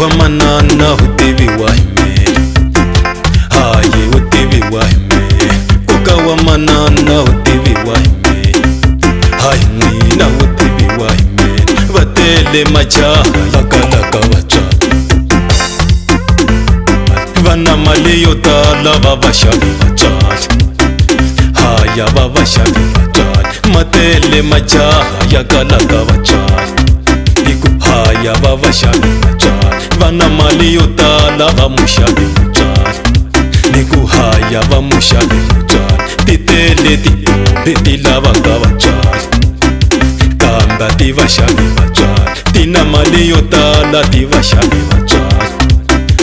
wa manana utivi wa himeli haye utivi wa himeli koka wa manana utivi wa himeli haye mwina utivi wa himeli vatele majaha yakalaka vacha vana mali yo tala vavashavi vachali haya vavashavi vachali matele majaha yakalaka vachali niku haya vavashavi vachali vana mali yo tala vamushavi vachali niku haya vamushavi vachali titele titombe tilavaka vachali kamba tivashavi vachali tina mali yo tala tivashavi vachali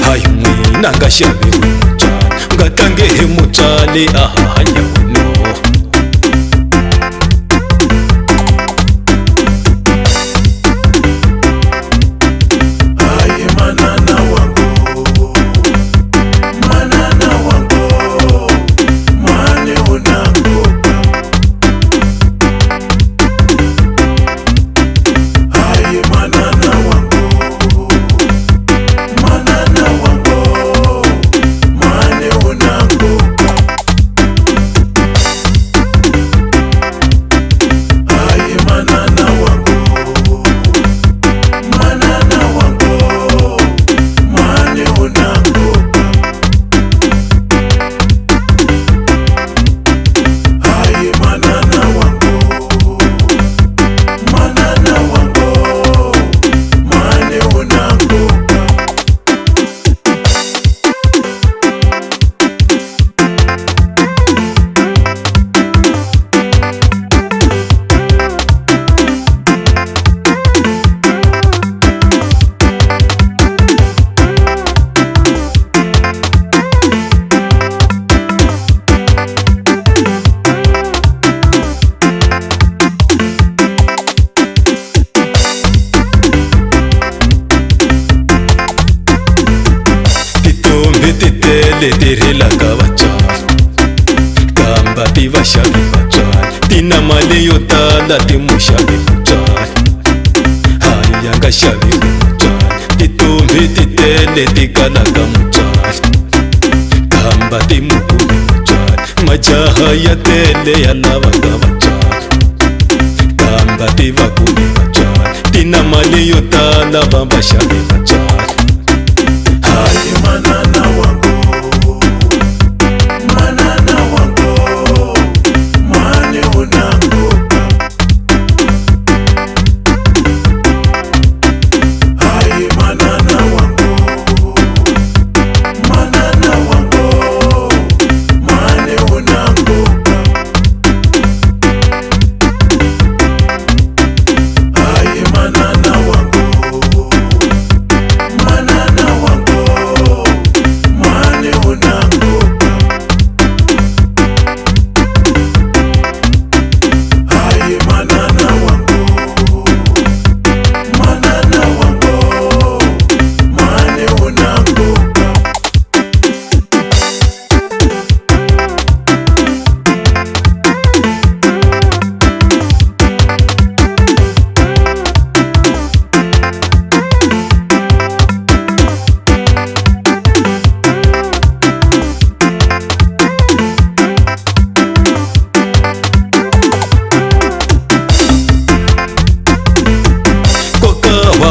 hayi mwina ngashavi vachali ngatangehe mutsali ahahanya uno tirhelaka vachali kamba tivashavi vachali tina mali yo tala timushavi vachali haya ngashavi vachali titombi titele tikalaka mutsali kamba timukumi vachali majaha ya tele yalavaka vachali kamba tivakumi vachali tina mali yo tala vavashavi vachali hayi manana wangu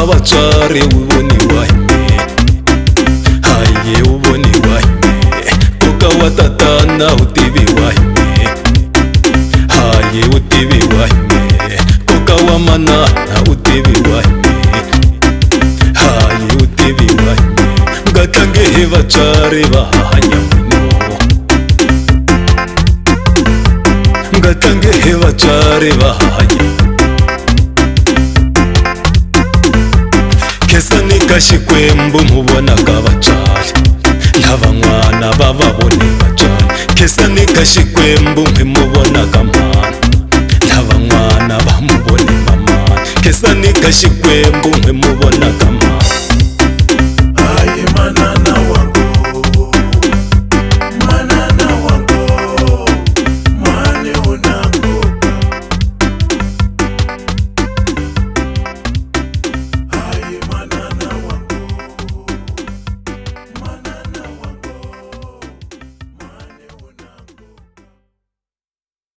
vatswari uvoni wa himeli haye uvoni wa himeli koka wa tatana utivi wa himeli haye utivi wa himeli koka wa manana utivi wa himeli haye utivi wa himeli ngatangehe vatswari vahahanya muno ngatangehe vatswari vahahanya kesa nikashikwembu mubonaka vachali lava n'wana vavavoni vachali kesa nikashikwembu mubonaka mhani lava n'wana va muvoni mamani kesa nikashikwembu mubonaka mhani